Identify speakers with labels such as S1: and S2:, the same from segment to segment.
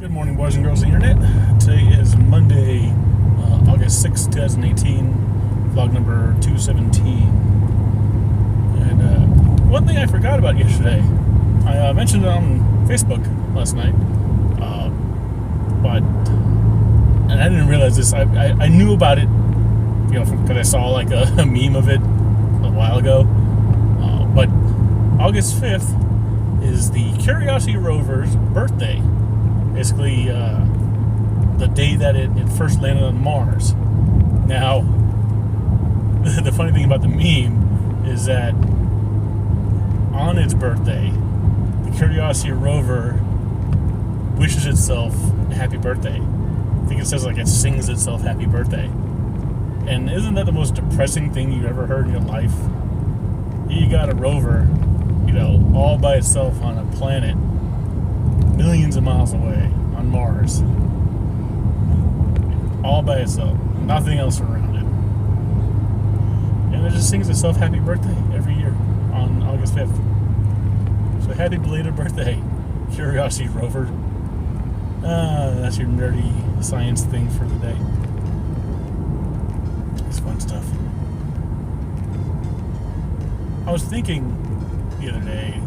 S1: Good morning, boys and girls of the internet. Today is Monday, August 6th, 2018, vlog number 217. And one thing I forgot about yesterday, I mentioned it on Facebook last night, and I didn't realize this. I knew about it, because I saw like a meme of it a while ago. But August 5th is the Curiosity rover's birthday. Basically, the day that it first landed on Mars. Now, the funny thing about the meme is that on its birthday, the Curiosity rover wishes itself a happy birthday. I think it says like it sings itself happy birthday. And isn't that the most depressing thing you've ever heard in your life? You got a rover, all by itself on a planet millions of miles away on Mars, all by itself, nothing else around it, and it just sings itself happy birthday every year on August 5th. So happy belated birthday, Curiosity rover. That's your nerdy science thing for the day. It's fun stuff. I was thinking the other day,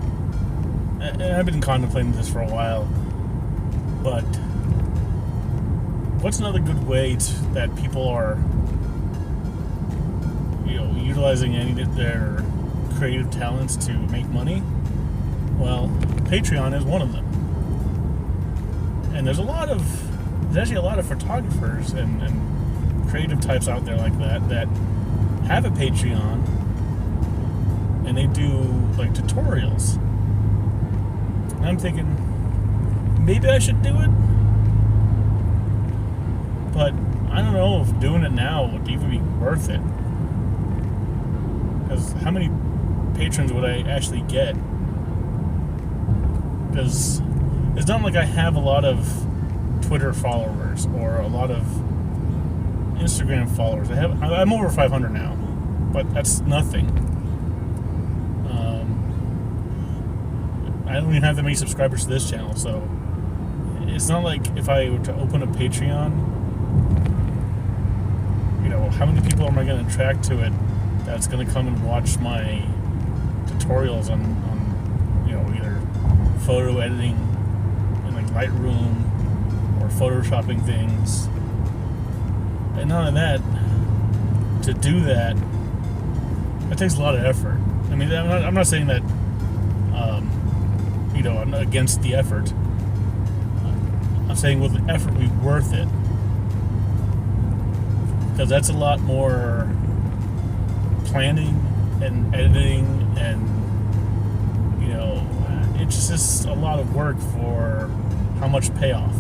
S1: and I've been contemplating this for a while, but what's another good way that people are, utilizing any of their creative talents to make money? Well, Patreon is one of them. And there's actually a lot of photographers and creative types out there like that have a Patreon, and they do like tutorials. And I'm thinking, maybe I should do it, but I don't know if doing it now would even be worth it. Because how many patrons would I actually get? Because it's not like I have a lot of Twitter followers or a lot of Instagram followers. I'm over 500 now, but that's nothing. I don't even have that many subscribers to this channel, so it's not like if I were to open a Patreon, how many people am I going to attract to it that's going to come and watch my tutorials on either photo editing in like Lightroom or photoshopping things. And none of that, to do that takes a lot of effort. I mean, I'm not saying that I'm not against the effort. I'm saying will the effort be worth it? Because that's a lot more planning and editing, and it's just a lot of work for how much payoff.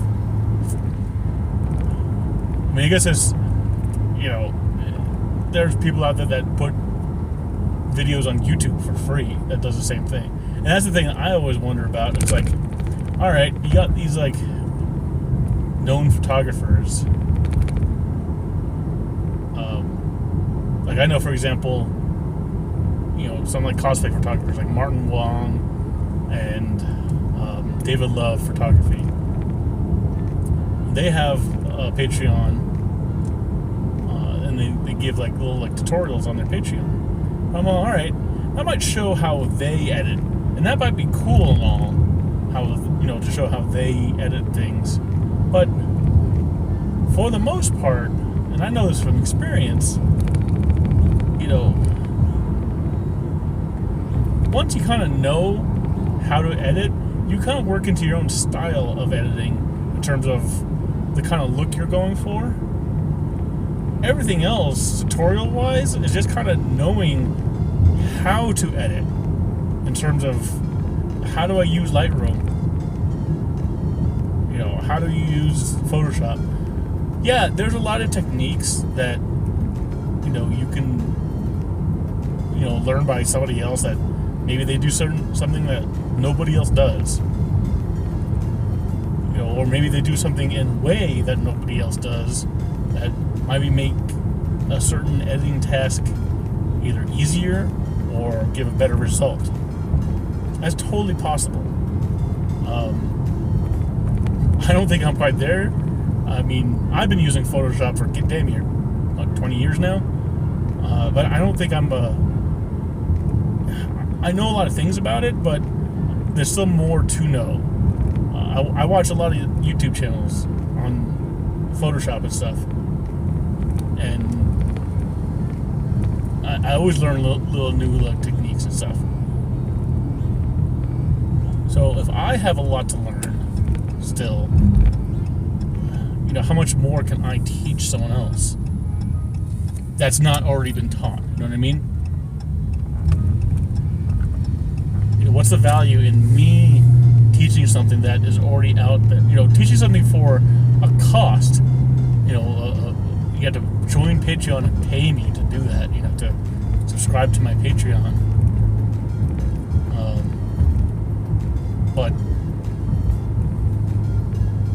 S1: I mean, I guess there's people out there that put videos on YouTube for free that does the same thing. And that's the thing I always wonder about. It's like, all right, you got these like known photographers. Like I know, for example, some like cosplay photographers like Martin Wong and David Love Photography. They have a Patreon, and they give like little like tutorials on their Patreon. I'm all right. I might show how they edit, and that might be cool and all, how to show how they edit things. But for the most part, and I know this from experience, once you kind of know how to edit, you kind of work into your own style of editing in terms of the kind of look you're going for. Everything else, tutorial-wise, is just kind of knowing how to edit in terms of how do I use Lightroom? How do you use Photoshop? Yeah, there's a lot of techniques that, you can, learn by somebody else that maybe they do something that nobody else does. Or maybe they do something in a way that nobody else does that maybe make a certain editing task either easier or give a better result. That's totally possible. I don't think I'm quite there. I mean, I've been using Photoshop for damn near, 20 years now. But I don't think I'm I know a lot of things about it, but there's still more to know. I watch a lot of YouTube channels on Photoshop and stuff, and I always learn little new techniques and stuff. So if I have a lot to learn still, how much more can I teach someone else that's not already been taught? You know what I mean? What's the value in me teaching something that is already out there? Teaching something for a cost. You have to join Patreon and pay me to do that. You have to subscribe to my Patreon. But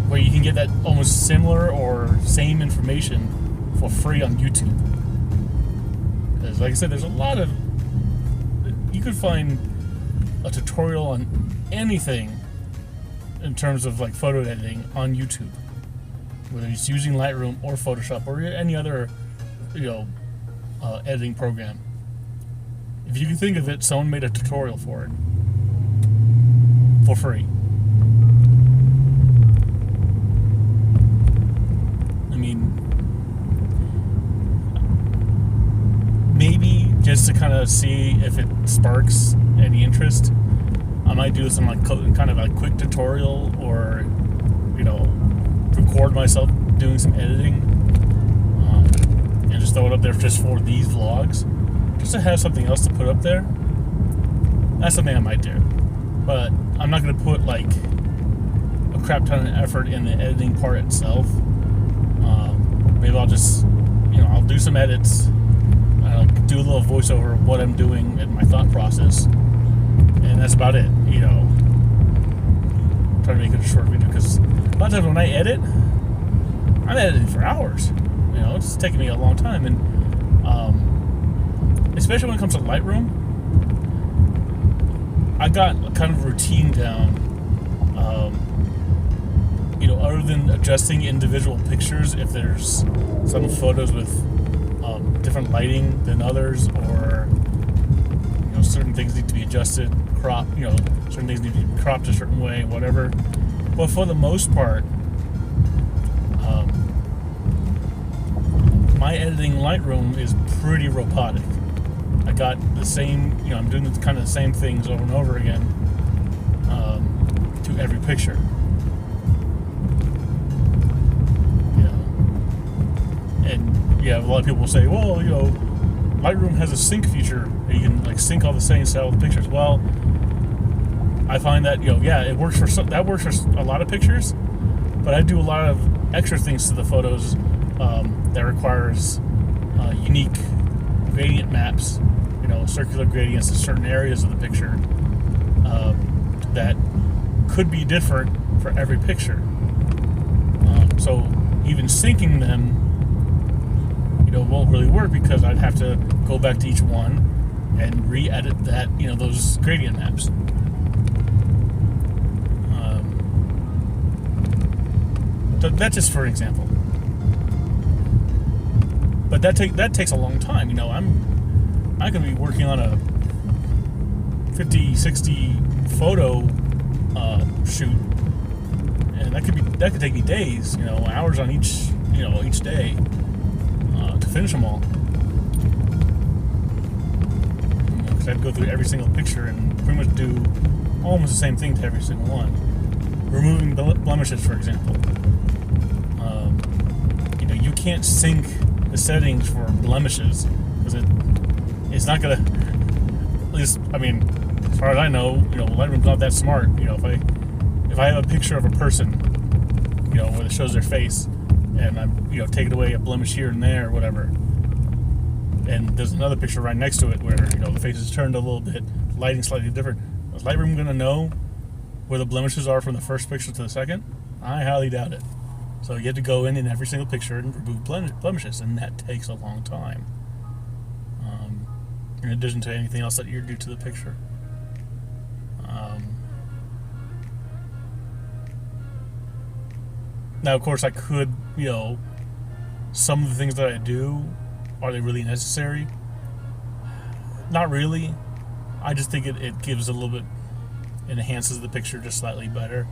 S1: where you can get that almost similar or same information for free on YouTube. Because, like I said, there's a lot of... You could find a tutorial on anything in terms of photo editing on YouTube, whether it's using Lightroom or Photoshop or any other editing program. If you can think of it, someone made a tutorial for it for free. I mean, maybe just to kind of see if it sparks any interest, I might do some kind of quick tutorial, or record myself doing some editing, and just throw it up there just for these vlogs, just to have something else to put up there. That's something I might do, but I'm not going to put a crap ton of effort in the editing part itself. Maybe I'll just I'll do some edits, I'll do a little voiceover of what I'm doing and my thought process, and that's about it. Try to make it a short video, because a lot of times when I edit, I'm editing for hours. It's taking me a long time, and especially when it comes to Lightroom, I got kind of routine down. Other than adjusting individual pictures, if there's some photos with different lighting than others, or certain things need to be adjusted, cropped, certain things need to be cropped a certain way, whatever. But for the most part, my editing Lightroom is pretty robotic. I got the same, I'm doing kind of the same things over and over again to every picture. And a lot of people will say, well, Lightroom has a sync feature. You can sync all the same style of the pictures. Well, I find that it works for that works for a lot of pictures, but I do a lot of extra things to the photos that requires unique gradient maps, circular gradients in certain areas of the picture that could be different for every picture. So even syncing them won't really work, because I'd have to go back to each one and re-edit that, those gradient maps. So that's just for an example. But that takes a long time. I could be working on a 50, 60 photo shoot, and that could take me days, hours on each day. To finish them all, because I'd go through every single picture and pretty much do almost the same thing to every single one. Removing blemishes, for example. You can't sync the settings for blemishes, because it's not gonna. At least, as far as I know, Lightroom's not that smart. If I have a picture of a person, where it shows their face, and I'm take away a blemish here and there or whatever, and there's another picture right next to it where the face is turned a little bit, lighting slightly different, is Lightroom going to know where the blemishes are from the first picture to the second? I highly doubt it. So you have to go in every single picture and remove blemishes, and that takes a long time, in addition to anything else that you do to the picture. Now, of course, I could, some of the things that I do, are they really necessary? Not really. I just think it gives a little bit, it enhances the picture just slightly better.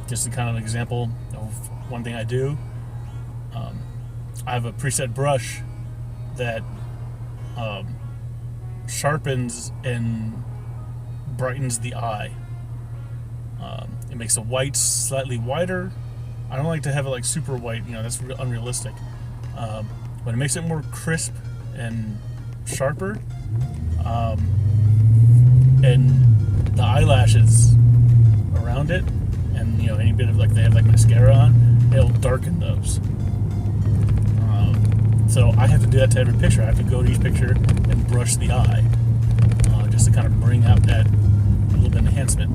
S1: Just a kind of example of one thing I do. I have a preset brush that sharpens and brightens the eye. It makes the whites slightly whiter. I don't like to have it like super white, that's unrealistic. But it makes it more crisp and sharper. And the eyelashes around it, and any bit of like they have like mascara on, it'll darken those. So I have to do that to every picture. I have to go to each picture and brush the eye, just to kind of bring out that little bit of enhancement.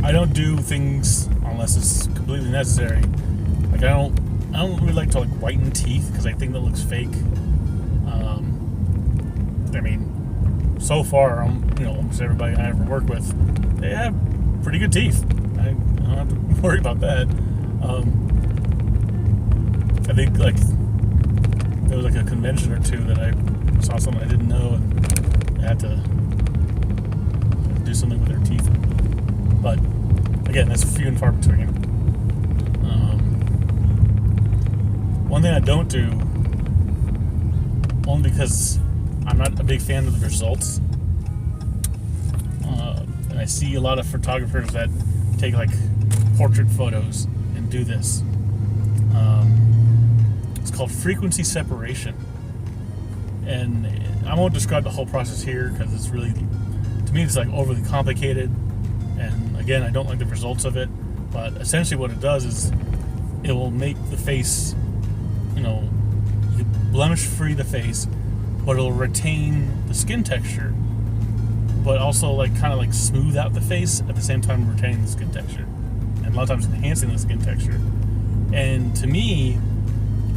S1: I don't do things unless it's completely necessary. Like I don't really like to like whiten teeth because I think that looks fake. I mean, so far, almost everybody I ever work with, they have pretty good teeth. I don't have to worry about that. I think like there was like a convention or two that I saw someone I didn't know and I had to do something with their teeth. But again, that's few and far between. One thing I don't do, only because I'm not a big fan of the results, and I see a lot of photographers that take like portrait photos and do this. It's called frequency separation, and I won't describe the whole process here because it's really, to me, it's like overly complicated. And again, I don't like the results of it, but essentially what it does is it will make the face, you blemish free the face, but it'll retain the skin texture, but also like kind of like smooth out the face at the same time retaining the skin texture, and a lot of times enhancing the skin texture. And to me,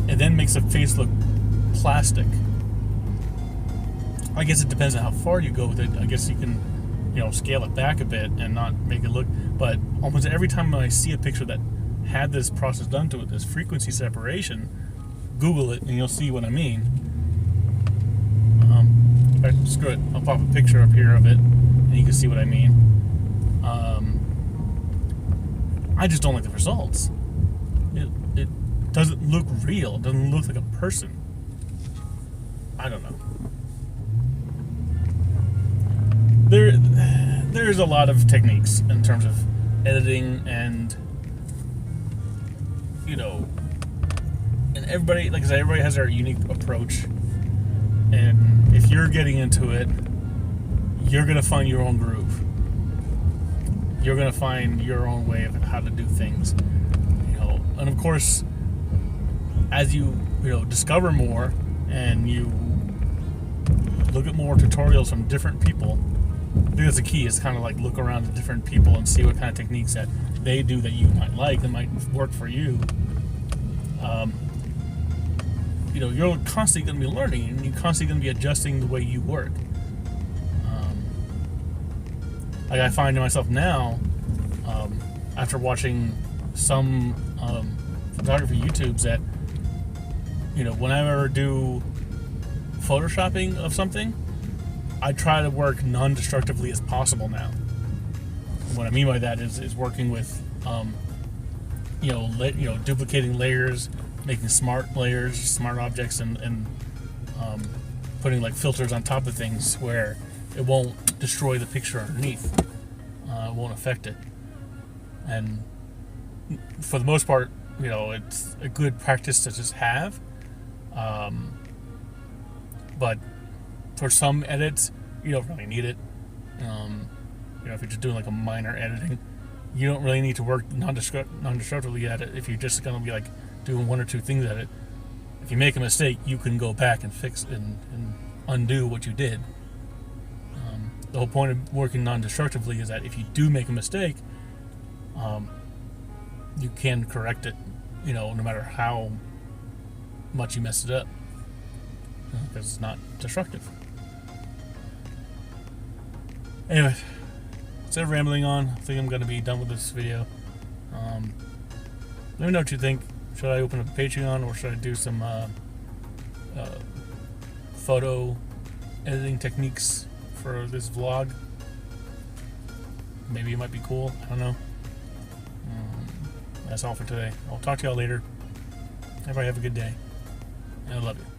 S1: it then makes the face look plastic. I guess it depends on how far you go with it. I guess you can scale it back a bit and not make it look, but almost every time I see a picture that had this process done to it, this frequency separation, Google it and you'll see what I mean. Screw it, I'll pop a picture up here of it and you can see what I mean. I just don't like the results. It doesn't look real. It doesn't look like a person. I don't know. There's a lot of techniques in terms of editing and and everybody, like I said, everybody has their unique approach, and if you're getting into it, you're gonna find your own groove. You're gonna find your own way of how to do things, and of course, as you discover more and you look at more tutorials from different people, I think that's the key, is kind of like look around at different people and see what kind of techniques that they do that you might like, that might work for you. You're constantly going to be learning, and you're constantly going to be adjusting the way you work. Like I find myself now, after watching some photography YouTubes, that whenever I do photoshopping of something, I try to work non-destructively as possible now. What I mean by that is working with, duplicating layers, making smart layers, smart objects, and putting like filters on top of things where it won't destroy the picture underneath. It won't affect it. And for the most part, it's a good practice to just have. But for some edits, you don't really need it. If you're just doing like a minor editing, you don't really need to work non-destructively at it if you're just going to be like doing one or two things at it. If you make a mistake, you can go back and fix and undo what you did. The whole point of working non-destructively is that if you do make a mistake, you can correct it, no matter how much you messed it up, because it's not destructive. Anyway, instead of rambling on, I think I'm going to be done with this video. Let me know what you think. Should I open up Patreon, or should I do some photo editing techniques for this vlog? Maybe it might be cool. I don't know. That's all for today. I'll talk to y'all later. Everybody have a good day. I love you.